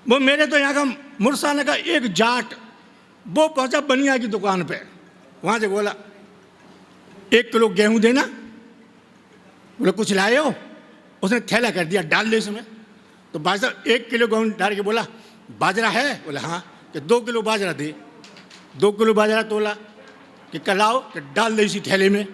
वो मेरे तो यहाँ का मुरसाने का एक जाट वो पहुंचा बनिया की दुकान पे, वहां से बोला 1 किलो गेहूं देना। बोले कुछ लाए हो? उसने थैला कर दिया, डाल दे इसमें। तो भाई साहब 1 किलो गेहूं डाल के बोला बाजरा है? बोले हाँ। कि 2 किलो बाजरा दे। 2 किलो बाजरा तोला कि कल आओ, कि डाल दे इसी थैले में।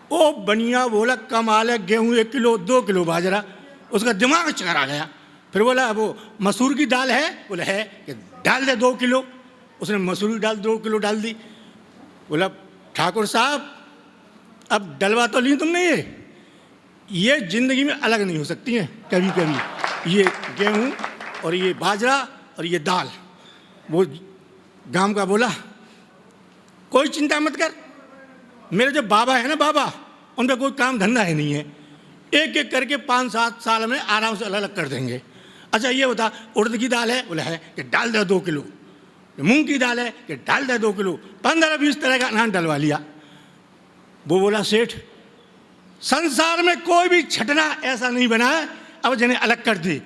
ओ बनिया बोला कमाल है, गेहूं 1 किलो 2 किलो बाजरा, उसका दिमाग चकरा गया। फिर बोला वो मसूर की दाल है? बोले है। कि डाल दे 2 किलो। उसने मसूर की दाल 2 किलो डाल दी। बोला ठाकुर साहब अब डलवा तो ली तुमने, ये जिंदगी में अलग नहीं हो सकती हैं कभी कभी, ये गेहूं और ये बाजरा और ये दाल। वो गांव का बोला कोई चिंता मत कर, मेरे जो बाबा है ना बाबा, उन पर कोई काम धंधा है नहीं है, एक एक करके 5-7 साल में आराम से अलग अलग कर देंगे। अच्छा ये बता उड़द की दाल है? बोले है। कि डाल दे 2 किलो। मूंग की दाल है? कि डाल दे 2 किलो। 15-20 तरह का अनाज डलवा लिया। वो बोला सेठ संसार में कोई भी छटना ऐसा नहीं बना है अब जिन्हें अलग कर दे।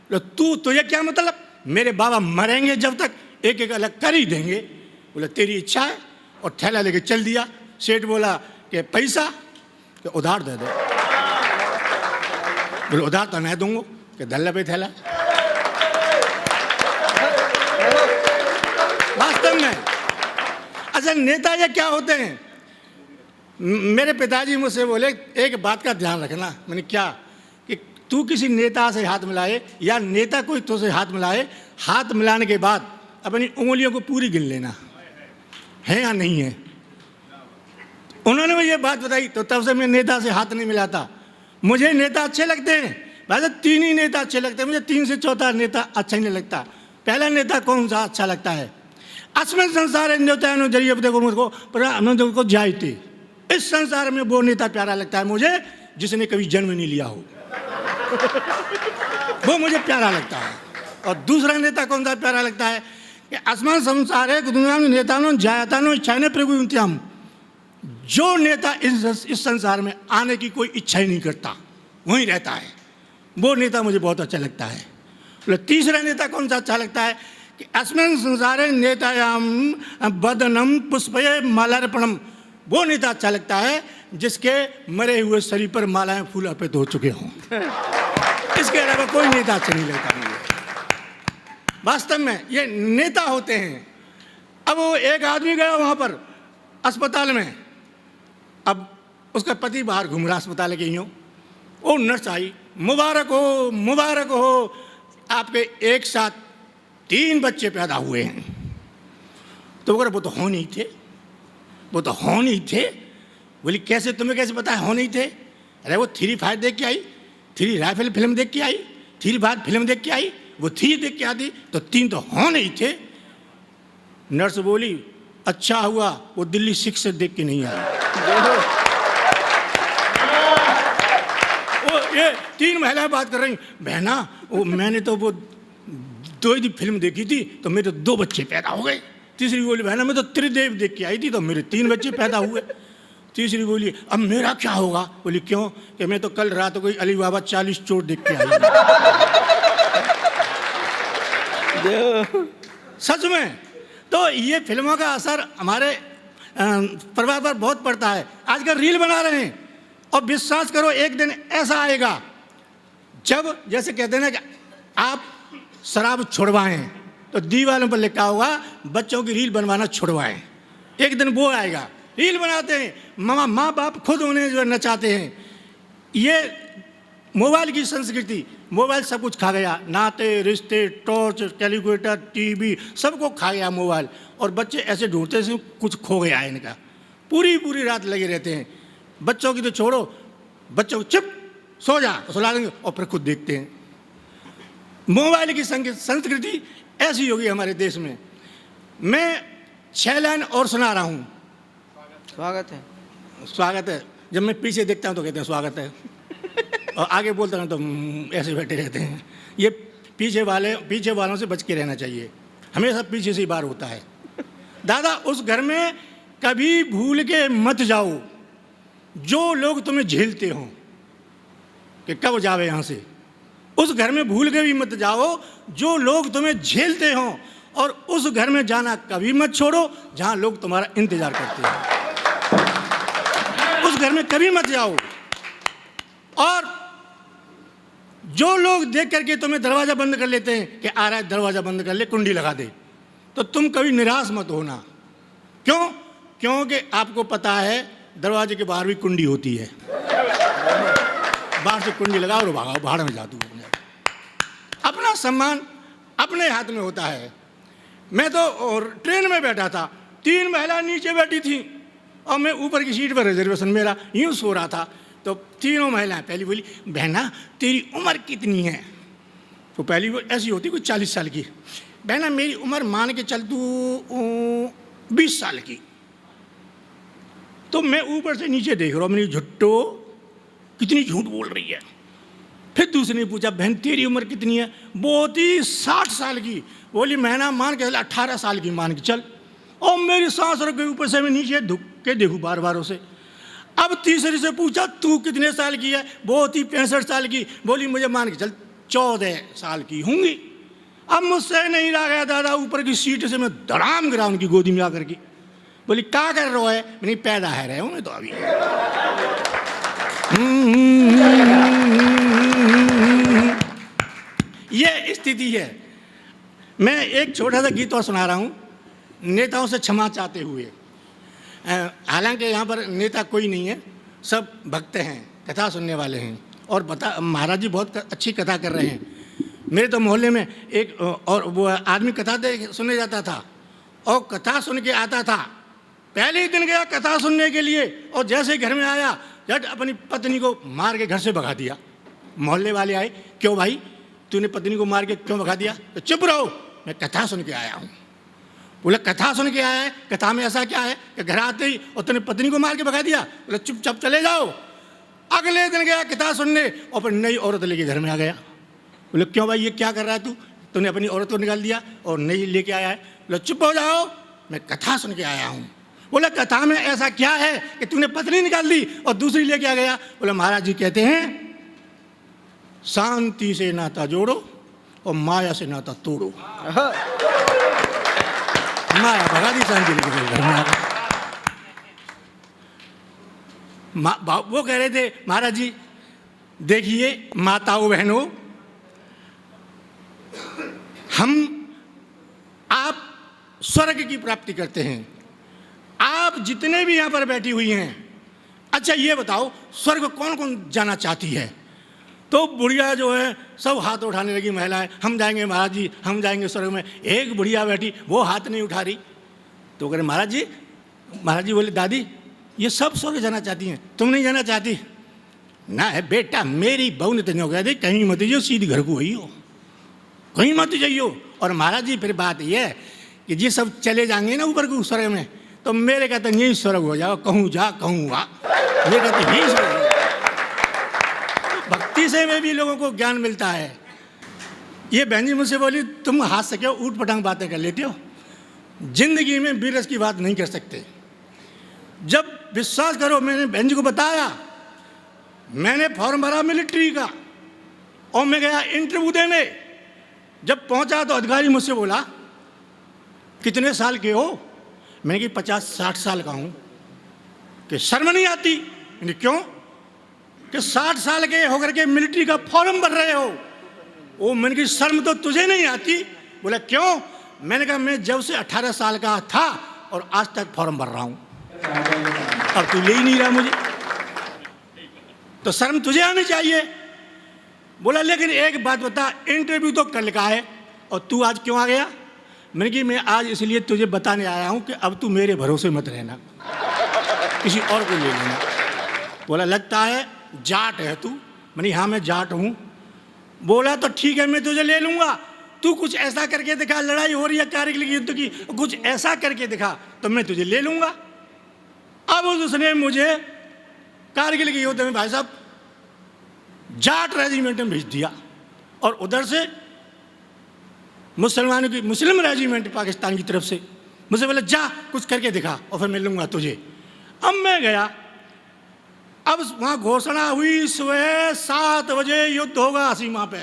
तुझे क्या मतलब? मेरे बाबा मरेंगे जब तक एक एक अलग कर ही देंगे। बोला तेरी इच्छा है, और थैला लेके चल दिया। सेठ बोला कि पैसा? कि उधार दे दो। बोले उधार तो नहीं दूंगा। कि दल्ला पे थैला। वास्तव में अच्छा नेता ये क्या होते हैं? मेरे पिताजी मुझसे बोले एक बात का ध्यान रखना। मैंने क्या? कि तू किसी नेता से हाथ मिलाए या नेता कोई तुझसे हाथ मिलाए, हाथ मिलाने के बाद अपनी उंगलियों को पूरी गिन लेना है या नहीं है। उन्होंने मुझे ये बात बताई तो तब से मैं नेता से हाथ नहीं मिलाता। मुझे नेता अच्छे लगते हैं, वैसे 3 ही नेता अच्छे लगते हैं मुझे, 3 से चौथा नेता अच्छा ही नहीं लगता। पहला नेता कौन सा अच्छा लगता है? अस्मिन् संसारे न्योतानो जरिए देखो मुझको पर आनंद को जायते, इस संसार में वो नेता प्यारा लगता है मुझे जिसने कभी जन्म नहीं लिया हो। वो मुझे प्यारा लगता है। और दूसरा नेता कौन सा प्यारा लगता है? कि आसमान संसार है दुनिया में नेतानो जायतानो इच्छाएं प्रभुत्याम, जो नेता इस संसार में आने की कोई इच्छा ही नहीं करता वहीं रहता है, वो नेता मुझे बहुत अच्छा लगता है। तीसरा नेता कौन सा अच्छा लगता है? कि अस्मिन् संसारे नेतायाम बदनम पुष्पये मालार्पणम, वो नेता अच्छा लगता है जिसके मरे हुए शरीर पर मालाएं फूल अर्पित हो चुके हों। इसके अलावा कोई नेता अच्छा नहीं लगता मुझे। वास्तव में ये नेता होते हैं। अब वो एक आदमी गया वहां पर अस्पताल में, अब उसका पति बाहर घूम रहा अस्पताल के यूँ, वो नर्स आई, मुबारक हो मुबारक हो, आपके एक साथ 3 बच्चे पैदा हुए हैं। तो वो तो हो नहीं थे, वो तो हो नहीं थे। बोली कैसे, तुम्हें कैसे पता है हो नहीं थे? अरे वो 3-5 देख के आई, 3 राइफल फिल्म देख के आई, 3 फिल्म देख के आई, वो 3 देख के आती, तो 3 तो हो नहीं थे। नर्स बोली अच्छा हुआ वो दिल्ली 6 से देख के नहीं आई। वो ये 3 महिलाएं बात कर रही, बहना वो मैंने तो वो 2 ही फिल्म देखी थी तो मेरे 2 बच्चे पैदा हो गए। तीसरी बोली बहना मैं तो त्रिदेव देख के आई थी तो मेरे 3 बच्चे पैदा हुए। तीसरी बोली अब मेरा क्या होगा? बोली क्यों? कि मैं तो कल रात को अली बाबा 40 चोर देख के आई। सच में तो ये फिल्मों का असर हमारे परिवार पर बहुत पड़ता है। आजकल रील बना रहे हैं और विश्वास करो एक दिन ऐसा आएगा जब जैसे कहते हैं ना कि आप शराब छुड़वाएं तो दीवारों पर लिखा होगा बच्चों की रील बनवाना छुड़वाएं। एक दिन वो आएगा। रील बनाते हैं माँ बाप खुद उन्हें जो नचाते हैं। ये मोबाइल की संस्कृति, मोबाइल सब कुछ खा गया, नाते रिश्ते टॉर्च कैलकुलेटर टीवी सबको खा गया मोबाइल। और बच्चे ऐसे ढूंढते हैं कुछ खो गया है इनका, पूरी रात लगे रहते हैं। बच्चों की तो छोड़ो, बच्चों को चुप सो जा सुला देंगे और फिर खुद देखते हैं। मोबाइल की संस्कृति ऐसी होगी हमारे देश में। मैं 6 लाइन और सुना रहा हूँ। स्वागत है। स्वागत है, जब मैं पीछे देखता हूँ तो कहते हैं स्वागत है, और आगे बोलता हूँ तो ऐसे बैठे रहते हैं। ये पीछे वालों से बच के रहना चाहिए, हमेशा पीछे से ही बार होता है। दादा उस घर में कभी भूल के मत जाओ जो लोग तुम्हें झेलते हो कि कब जावे यहाँ से। उस घर में भूल के भी मत जाओ जो लोग तुम्हें झेलते हों, और उस घर में जाना कभी मत छोड़ो जहां लोग तुम्हारा इंतजार करते हैं। उस घर में कभी मत जाओ, और जो लोग देख करके तुम्हें दरवाजा बंद कर लेते हैं कि आ रहा है, दरवाजा बंद कर ले, कुंडी लगा दे, तो तुम कभी निराश मत होना। क्यों? क्योंकि आपको पता है दरवाजे के बाहर भी कुंडी होती है। बाहर से कुंडी लगाओ और भागाओ, भाड़ में जादू। अपना सम्मान अपने हाथ में होता है। मैं तो ट्रेन में बैठा था, 3 महिला नीचे बैठी थी और मैं ऊपर की सीट पर, रिजर्वेशन मेरा, यूं सो रहा था। तो तीनों महिलाएं, पहली बोली, बहना तेरी उम्र कितनी है? तो पहली वो ऐसी होती कोई 40 साल की। बहना मेरी उम्र मान के चल तू 20 साल की। तो मैं ऊपर से नीचे देख रहा हूँ, मेरी झुट्टो कितनी झूठ बोल रही है। फिर दूसरे ने पूछा, बहन तेरी उम्र कितनी है? बहुत ही 60 साल की। बोली महीना मान के चल 18 साल की मान के चल। और मेरी सांस रुक गई, ऊपर से मैं नीचे धुक के देखूँ बार बार उसे। अब तीसरे से पूछा, तू कितने साल की है? बहुत ही 65 साल की। बोली मुझे मान के चल 14 साल की होंगी। अब मुझसे नहीं रहा गया दादा, ऊपर की सीट से मैं धड़ाम गिरा उनकी गोदी में आकर के। बोली क्या कर रहे हो? है नहीं, पैदा है रहे हूँ मैं तो अभी। ये स्थिति है। मैं एक छोटा सा गीत और सुना रहा हूँ, नेताओं से क्षमा चाहते हुए। हालांकि यहाँ पर नेता कोई नहीं है, सब भक्त हैं, कथा सुनने वाले हैं। और महाराज जी बहुत अच्छी कथा कर रहे हैं। मेरे तो मोहल्ले में एक और वो आदमी कथा सुनने जाता था, और कथा सुन के आता था। पहले ही दिन गया कथा सुनने के लिए, और जैसे ही घर में आया झट अपनी पत्नी को मार के घर से भगा दिया। मोहल्ले वाले आए, क्यों भाई तूने पत्नी को मार के क्यों भगा दिया? तो चुप रहो, मैं कथा सुन के आया हूँ। बोला कथा सुन के आया है? कथा में ऐसा क्या है कि घर आते ही और तूने पत्नी को मार के भगा दिया? बोला चुपचाप चले जाओ। अगले दिन गया कथा सुनने, और फिर नई औरत लेके घर में आ गया। बोले क्यों भाई ये क्या कर रहा है तू? तूने अपनी औरत को निकाल दिया और नई लेके आया है। बोला चुप हो जाओ, मैं कथा सुन के आया हूँ। बोला कथा में ऐसा क्या है कि तूने पत्नी निकाल दी और दूसरी लेके आ गया? बोला महाराज जी कहते हैं शांति से नाता जोड़ो और माया से नाता तोड़ो। माया भगा दी, शांति लेके घर में आ गया। वो कह रहे थे महाराज जी देखिए माताओं बहनों, हम आप स्वर्ग की प्राप्ति करते हैं। आप जितने भी यहाँ पर बैठी हुई हैं, अच्छा ये बताओ स्वर्ग कौन कौन जाना चाहती है? तो बुढ़िया जो है सब हाथ उठाने लगी महिलाएं, हम जाएंगे महाराज जी, हम जाएंगे स्वर्ग में। एक बुढ़िया बैठी, वो हाथ नहीं उठा रही। तो कह महाराज जी बोले दादी ये सब स्वर्ग जाना चाहती हैं, तुम नहीं जाना चाहती? ना है बेटा, मेरी बहू ने तो नहीं हो गया, कहीं मत जाइयो, सीधी घर को वही हो, कहीं मत जाइयो। और महाराज जी फिर बात यह है कि ये सब चले जाएंगे ना ऊपर को स्वर्ग में, तो मेरे कहते यही स्वर्ग हो जाओ, कहूँ जा कहूँ आ, मेरे कहते यही स्वर्ग। भक्ति से में भी लोगों को ज्ञान मिलता है। ये बहन जी मुझसे बोली तुम हाथ से क्यों ऊट पटांग बातें कर लेते हो, जिंदगी में बीरस की बात नहीं कर सकते। जब विश्वास करो, मैंने बहन जी को बताया, मैंने फॉर्म भरा मिलिट्री का और मैं गया इंटरव्यू देने। जब पहुंचा तो अधिकारी मुझसे बोला कितने साल के हो? मैंने कहा 50-60 साल का हूं। कि शर्म नहीं आती? मैंने क्यों? कि 60 साल के होकर के मिलिट्री का फॉर्म भर रहे हो। वो मैंने कहा शर्म तो तुझे नहीं आती? बोला क्यों? मैंने कहा मैं जब से 18 साल का था और आज तक फॉर्म भर रहा हूं, अब तू ले ही नहीं रहा मुझे, तो शर्म तुझे आनी चाहिए। बोला लेकिन एक बात बता, इंटरव्यू तो कल का है और तू आज क्यों आ गया? मैंने कहा मैं आज इसलिए तुझे बताने आया हूं कि अब तू मेरे भरोसे मत रहना, किसी और को ले लेना। बोला लगता है जाट है तू? मैंने हाँ मैं जाट हूं। बोला तो ठीक है मैं तुझे ले लूंगा, तू कुछ ऐसा करके दिखा, लड़ाई हो रही है कारगिल युद्ध की, कुछ ऐसा करके दिखा तो मैं तुझे ले लूंगा। अब उसने मुझे कारगिल के युद्ध में भाई साहब जाट रेजिमेंट में भेज दिया और उधर से मुसलमानों की मुस्लिम रेजिमेंट पाकिस्तान की तरफ से मुझे बोला जा कुछ करके दिखा और फिर मिलूंगा तुझे। अब मैं गया, अब वहाँ घोषणा हुई सुबह 7 बजे युद्ध होगा सीमा पे।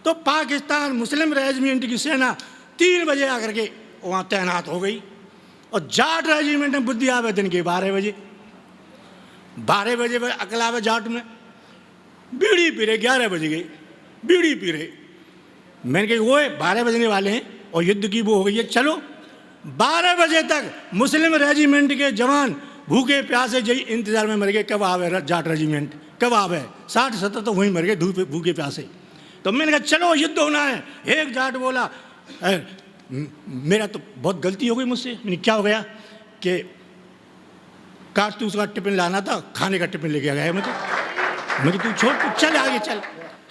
तो पाकिस्तान मुस्लिम रेजिमेंट की सेना 3 बजे आकर के वहाँ तैनात हो गई और जाट रेजिमेंट में बुद्धि आवे दिन के 12 बजे अकलावे जाट में बीड़ी पी रहे। 11 बज गए, बीड़ी पी रहे। मैंने कहा वो 12 बजने वाले हैं और युद्ध की वो हो गई है, चलो 12 बजे तक मुस्लिम रेजिमेंट के जवान भूखे प्यासे जई इंतजार में मर गए, कब आवे जाट रेजिमेंट, कब आवे। 60-70 तो वहीं मर गए भूखे प्यासे। तो मैंने कहा चलो युद्ध होना है। एक जाट बोला मेरा तो बहुत गलती हो गई मुझसे। मैंने क्या हो गया कि कारतूस का टिफिन लाना था, खाने का टिफिन लेके आ गया मुझे। मैं तू छोड़, तू चल आगे चल।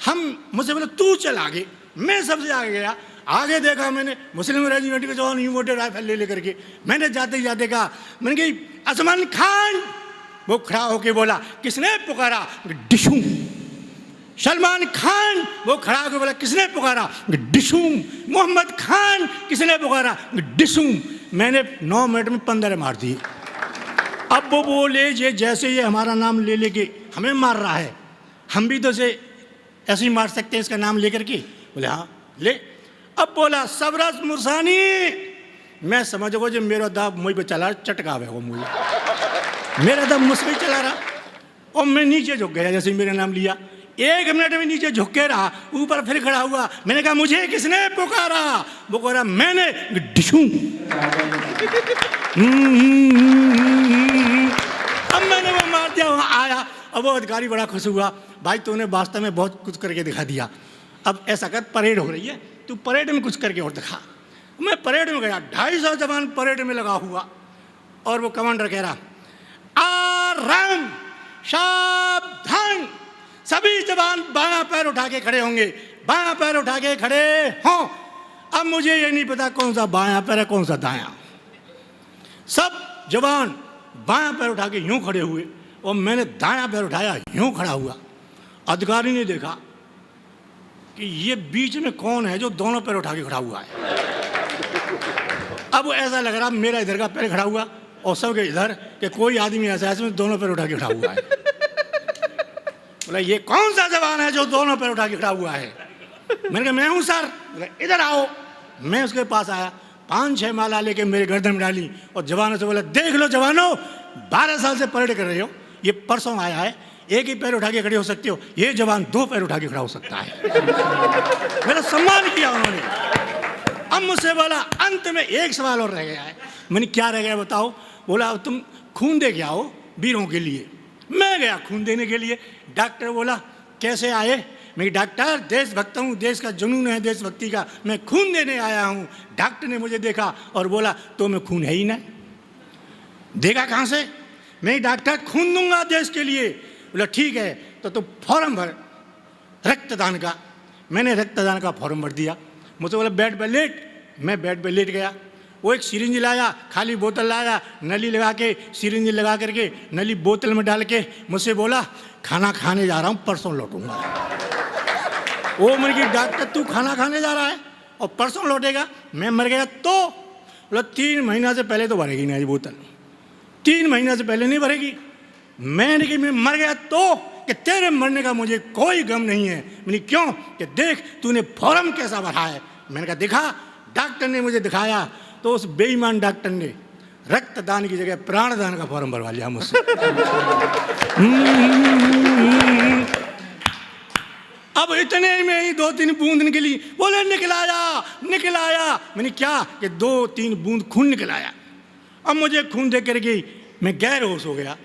हम मुझसे बोले तू चल आगे। मैं सबसे आगे गया। आगे देखा मैंने मुस्लिम रेजिमेंट के जवान यूं मोटे राइफल ले लेकर के। मैंने जाते ही जाते कहा, मैंने कही असमान खान। वो खड़ा होके बोला किसने पुकारा, डिशू। सलमान खान, वो खड़ा होकर बोला किसने पुकारा, डिशू। मोहम्मद खान, किसने पुकारा, डिशू। मैंने 9 मिनट में 15 मार दिए। अब वो बोले जैसे ये हमारा नाम ले लेके हमें मार रहा है, हम भी तो इसे ऐसे ही मार सकते हैं इसका नाम लेकर के। बोले हाँ ले। अब बोला सबरस मुरसानी। मैं समझ गो जो मेरा दाब मुझ पे चला चटकावे वो मुझे, मेरा दाब मुझ पे चला रहा और मैं नीचे झुक गया जैसे मेरा नाम लिया। 1 मिनट में नीचे झुक के रहा, ऊपर फिर खड़ा हुआ। मैंने कहा मुझे किसने पुकारा, वो कह रहा मैंने, डिशू। अब मैंने वो मार दिया। वहाँ आया, अब वो अधिकारी बड़ा खुश हुआ, भाई तूने वास्तव में बहुत कुछ करके दिखा दिया। अब ऐसा कर, परेड हो रही है, तू परेड में कुछ करके और दिखा। मैं परेड में गया, 250 जवान परेड में लगा हुआ और वो कमांडर कह रहा आराम सावधान, सभी जवान बायां पैर उठा के खड़े होंगे, बायां पैर उठा के खड़े हों। अब मुझे ये नहीं पता कौन सा बायां पैर है कौन सा दायां। सब जवान बायां पैर उठा के यूं खड़े हुए और मैंने दायां पैर उठाया, यूं खड़ा हुआ। अधिकारी ने देखा कि ये बीच में कौन है जो दोनों पैर उठा के खड़ा हुआ है। अब ऐसा लग रहा मेरा इधर का पैर खड़ा हुआ और सबके इधर कि कोई आदमी ऐसा है इसमें दोनों पैर उठा के खड़ा हुआ है। बोला ये कौन सा जवान है जो दोनों पैर उठा के खड़ा हुआ है। मैंने कहा मैं हूँ सर। बोला इधर आओ। मैं उसके पास आया, 5-6 माला लेके मेरे गर्दन में डाली और जवानों से बोला देख लो जवानों, 12 साल से परेड कर रहे हो, ये परसों आया है, एक ही पैर उठा के खड़े हो सकते हो, ये जवान 2 पैर उठा के खड़ा हो सकता है। मेरा सम्मान किया उन्होंने। अब मुझसे बोला अंत में एक सवाल और रह गया है। मैंने क्या रह गया बताओ। बोला अब तुम खून दे के आओ वीरों के लिए। मैं गया खून देने के लिए। डॉक्टर बोला कैसे आए। मैं डॉक्टर देशभक्त हूँ, देश का जुनून है देशभक्ति का, मैं खून देने आया हूँ। डॉक्टर ने मुझे देखा और बोला तो मैं खून है ही ना। देगा कहाँ से। मैं डॉक्टर खून दूंगा देश के लिए। बोला ठीक है तो तुम फॉर्म भर रक्तदान का। मैंने रक्तदान का फॉर्म भर दिया। मुझसे बोला बेड पे लेट। मैं बेड पे लेट गया। वो एक सिरिंज लाया, खाली बोतल लाया, नली लगा के सिरिंज लगा करके नली बोतल में डाल के मुझसे बोला खाना खाने जा रहा हूँ, परसों लौटूंगा। वो मर गई डॉक्टर तू खाना खाने जा रहा है और परसों लौटेगा। मैं मर गया तो बोला 3 महीना से पहले तो भरेगी ना ये बोतल, 3 महीना से पहले नहीं भरेगी। मैंने कि मैं मर गया तो कि तेरे मरने का मुझे कोई गम नहीं है। मैंने क्यों कि देख तूने फॉर्म कैसा भरा है। मैंने कहा दिखा। डॉक्टर ने मुझे दिखाया तो उस बेईमान डॉक्टर ने रक्तदान की जगह प्राणदान का फॉर्म भरवा लिया मुझसे। अब इतने में ही 2-3 बूंद निकली। बोले निकल आया। मैंने क्या कि 2-3 बूंद खून निकल आया। अब मुझे खून देख कर गई, मैं गैर होश हो गया,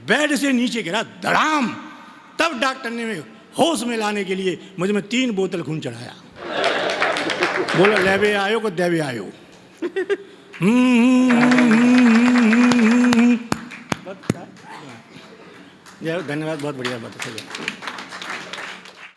बेड से नीचे गिरा धड़ाम। तब डॉक्टर ने मैं होश में लाने के लिए मुझे में 3 बोतल खून चढ़ाया। बोला लेवे आयो को देवे आयो। धन्यवाद, बहुत बढ़िया बात है।